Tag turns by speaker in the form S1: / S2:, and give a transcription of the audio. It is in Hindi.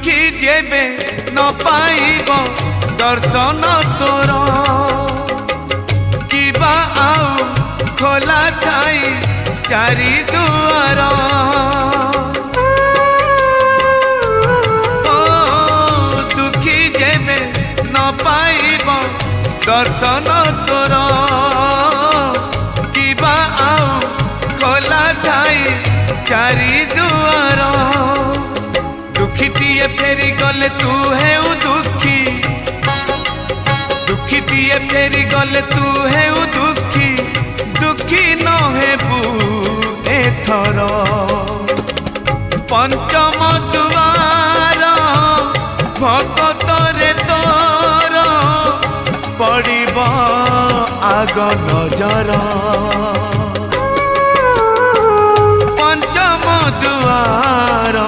S1: दुखी जेबे न पाइब दर्शन तोर किबा आउ खोला थाई चारि दुआर ओ दुखी जेबे न पाइब दर्शन तोर किबा आउ खोला थाई चारि दुआर दुखीटिए फेरी गले तू है दुखी दुखीटिए फेरी गले तू है दुखी दुखी न हेबू एथर पंचम दुआर भगत रे तोर पड़िब आग नजर पंचम दुआर